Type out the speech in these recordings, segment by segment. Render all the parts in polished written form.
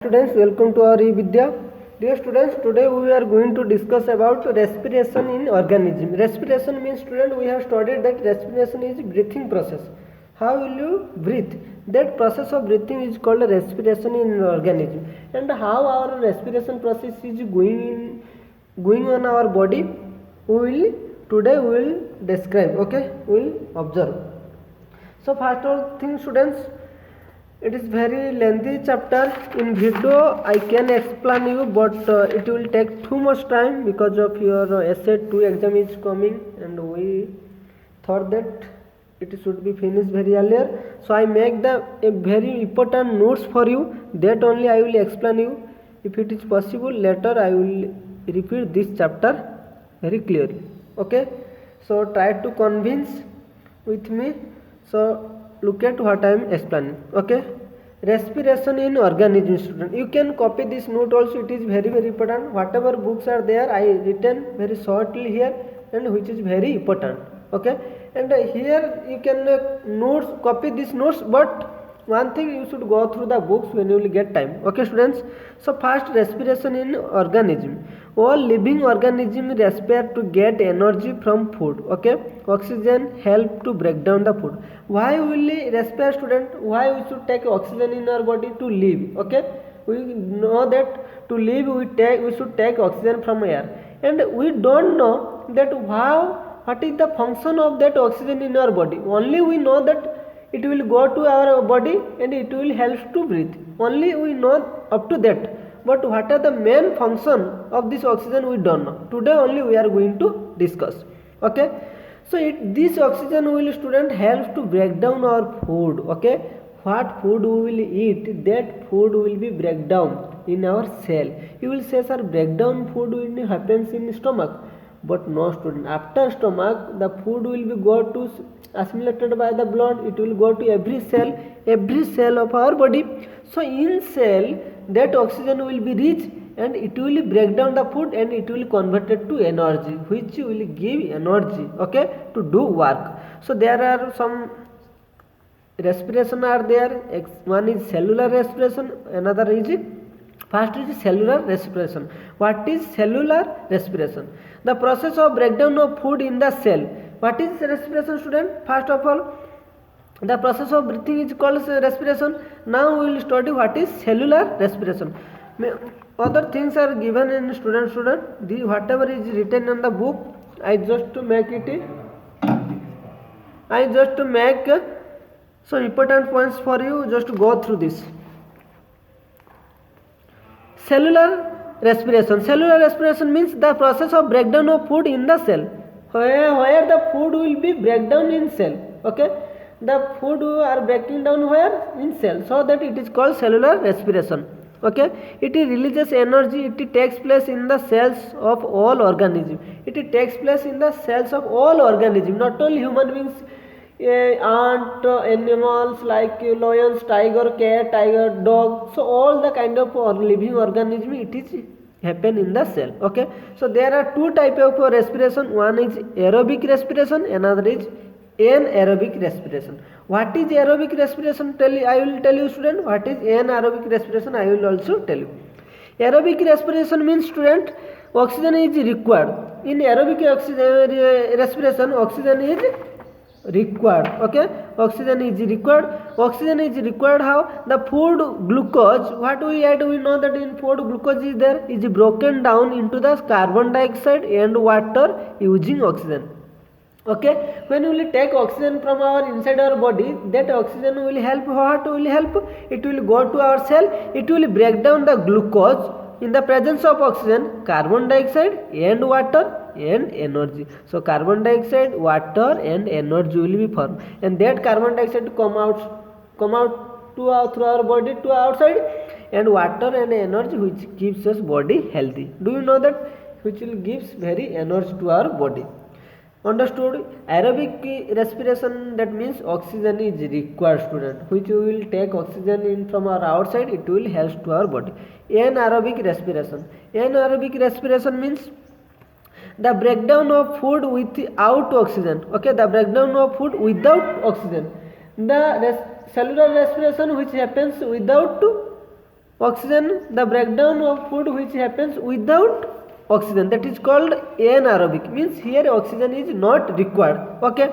Students, welcome to our e-Vidya. Dear students, today we are going to discuss about respiration in organism. Respiration means, student, we have studied that respiration is breathing process. How will you breathe? That process of breathing is called respiration in organism. And how our respiration process is going on our body, today we will describe. Okay, we will observe. So first of thing, students, it is very lengthy chapter. In video I can explain you, but it will take too much time because of your essay 2 exam is coming, and we thought that it should be finished very earlier. So I make a very important notes for you. That only I will explain you. If it is possible, later I will repeat this chapter very clearly. Okay. So try to convince with me. So look at what I am explaining. Okay. Respiration in organism, student. You can copy this note also. It is very important. Whatever books are there, I written very shortly here, and which is very important. Okay. And here you can notes, copy these notes, but one thing, you should go through the books when you will get time. Okay, students. So first, respiration in organism. All living organism respire to get energy from food. Okay, oxygen help to break down the food. Why will we respire, student? Why we should take oxygen in our body? To live. Okay, we know that to live we should take oxygen from air, and we don't know that what is the function of that oxygen in our body. Only we know that it will go to our body and it will help to breathe. Only we know up to that. But what are the main function of this oxygen, we don't know. Today only we are going to discuss. Okay. So this oxygen will, student, help to break down our food. Okay. What food we will eat, that food will be break down in our cell. You will say, sir, breakdown food will happens in stomach. But no, student. After stomach, the food will be go to assimilated by the blood. It will go to every cell of our body. So in cell, that oxygen will be reached and it will break down the food and it will convert it to energy, which will give energy, okay, to do work. So there are some respiration are there. One is cellular respiration, another is first is cellular respiration. What is cellular respiration? The process of breakdown of food in the cell. What is respiration, student? First of all, the process of breathing is called respiration. Now we will study what is cellular respiration. Other things are given in student. Whatever is written in the book, I just to make some important points for you. Just to go through this. Cellular respiration. Cellular respiration means the process of breakdown of food in the cell. Where the food will be breakdown in cell. Okay, the food are breaking down where? In cell. So that it is called cellular respiration. Okay, it releases energy. It takes place in the cells of all organisms. It takes place in the cells of all organisms, not only human beings. Ant, animals like lions, tiger, cat, dog. So all the kind of living organism, it is happen in the cell. Okay, so there are two type of respiration. One is aerobic respiration, another is anaerobic respiration. What is aerobic respiration? I will tell you, student. What is anaerobic respiration? I will also tell you. Aerobic respiration means, student, oxygen is required. In aerobic respiration, oxygen is required. Okay, oxygen is required. How? The food glucose, what we add, we know that in food glucose is there, is broken down into the carbon dioxide and water using oxygen. Okay, when we will take oxygen from our inside our body, that oxygen will help. What will help? It will go to our cell. It will break down the glucose. In the presence of oxygen, carbon dioxide and water and energy. So carbon dioxide, water and energy will be formed, and that carbon dioxide come out through our body to outside, and water and energy which keeps us body healthy. Do you know that? Which will gives very energy to our body. Understood? Aerobic respiration, that means oxygen is required, student, which we will take oxygen in from our outside. It will help to our body. Anaerobic respiration means the breakdown of food without oxygen. Okay, the breakdown of food without oxygen. The cellular respiration which happens without Oxygen, the breakdown of food which happens without oxygen, that is called anaerobic, means here oxygen is not required. Okay.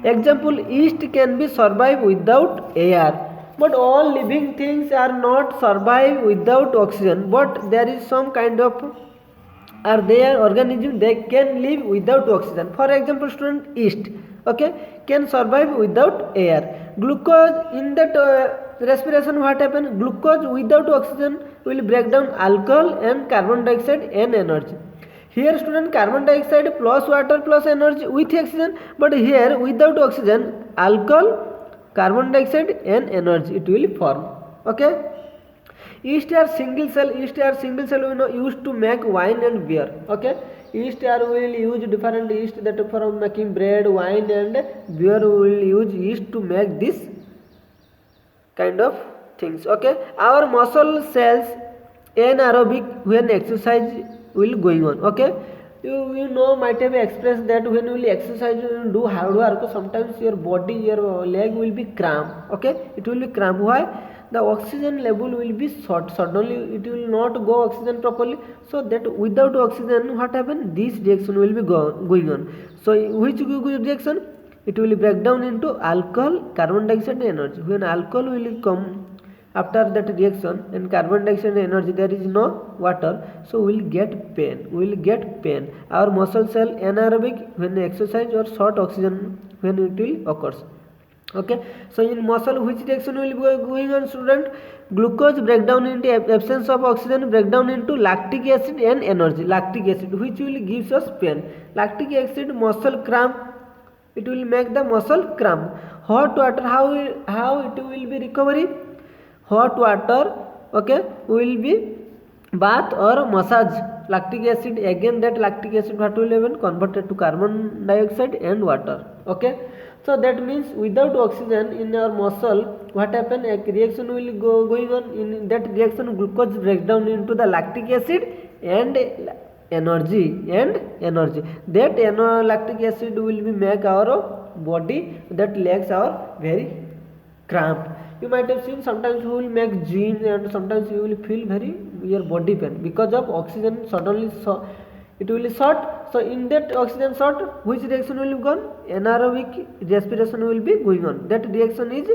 Example, yeast can be survive without air, but all living things are not survive without oxygen, but there is some kind of are there organisms they can live without oxygen. For example, student, yeast, okay, can survive without air. Glucose, in that respiration what happens, glucose without oxygen will break down alcohol and carbon dioxide and energy. Here student, carbon dioxide plus water plus energy with oxygen, but here without oxygen, alcohol, carbon dioxide and energy it will form. Okay. Yeast are single cell we know used to make wine and beer. Okay. Yeast are will use different yeast that for making bread, wine and beer. We will use yeast to make this kind of things. Okay. Our muscle cells anaerobic when exercise will going on. Okay. You know might have expressed that when you will exercise and do hard work, sometimes your body, your leg will be cramp. Okay. It will be cramp. Why? The oxygen level will be short, suddenly it will not go oxygen properly, so that without oxygen what happen, this reaction will be going on. So which reaction, it will break down into alcohol, carbon dioxide and energy. When alcohol will come after that reaction and carbon dioxide and energy, there is no water, so we will get pain. Our muscle cell anaerobic when exercise or short oxygen when it will occurs. Okay. So in muscle which reaction will be going on, student? Glucose breakdown into absence of oxygen, breakdown into lactic acid and energy. Lactic acid which will gives us pain. Lactic acid, muscle cramp, it will make the muscle cramp. Hot water, how it will be recovery? Hot water, okay, will be bath or massage lactic acid, again that lactic acid what will happen, converted to carbon dioxide and water. Okay. So that means without oxygen in our muscle, what happen, a reaction will going on. In that reaction, glucose breaks down into the lactic acid and energy. That lactic acid will be make our body, that legs are very cramp. You might have seen sometimes you will make gym and sometimes you will feel very your body pain because of oxygen suddenly, so it will be short. So in that oxygen short, which reaction will be gone? Anaerobic respiration will be going on. That reaction is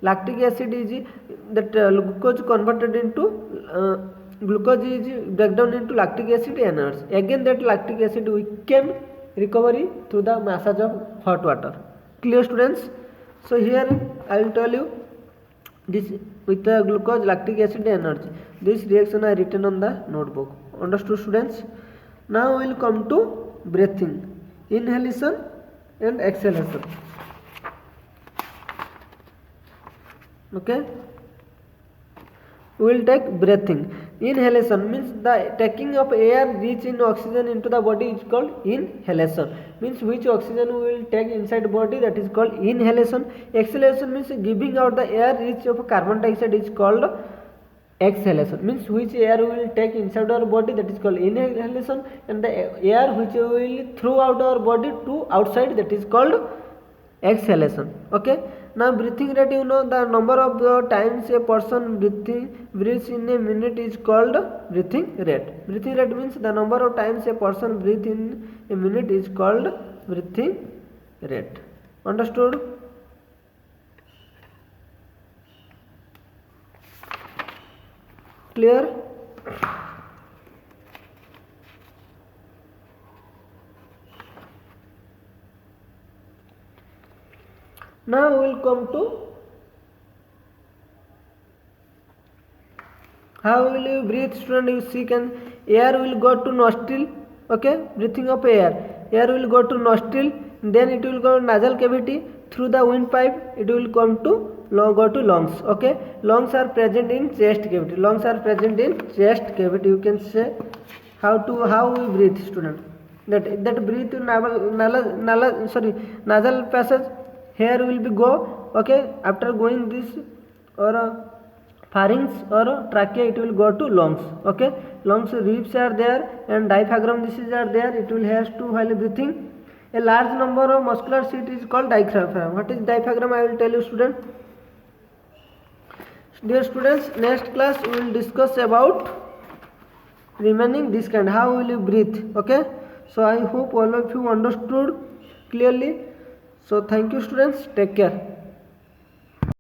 lactic acid is that glucose converted into glucose is breakdown into lactic acid and energy. Again that lactic acid we can recovery through the massage of hot water. Clear, students? So here I will tell you this with the glucose, lactic acid and energy. This reaction I written on the notebook. Understood, students? Now we will come to breathing, inhalation and exhalation. Okay. We will take breathing. Inhalation means the taking of air rich in oxygen into the body is called inhalation. Means which oxygen we will take inside body, that is called inhalation. Exhalation means giving out the air rich of carbon dioxide is called exhalation. Means which air we will take inside our body, that is called inhalation, and the air which we will throw out our body to outside, that is called exhalation. Okay. Now breathing rate, you know the number of times a person breathes in a minute is called breathing rate. Breathing rate means the number of times a person breathes in a minute is called breathing rate. Understood? Clear? Now we will come to how will you breathe, student? You see, can air will go to nostril. Okay, breathing of air will go to nostril, then it will go to nasal cavity, through the windpipe it will come to go to lungs. Okay, lungs are present in chest cavity. You can say how we breathe, student. That breathe nasal passage. Here will be go. Okay, after going this or pharynx or trachea, it will go to lungs. Okay, lungs ribs are there and diaphragm this is are there. It will has to while breathing. A large number of muscular seat is called diaphragm. What is diaphragm? I will tell you, student. Dear students, next class we will discuss about remaining this kind, how will you breathe. Okay, so I hope all of you understood clearly. So thank you students, take care.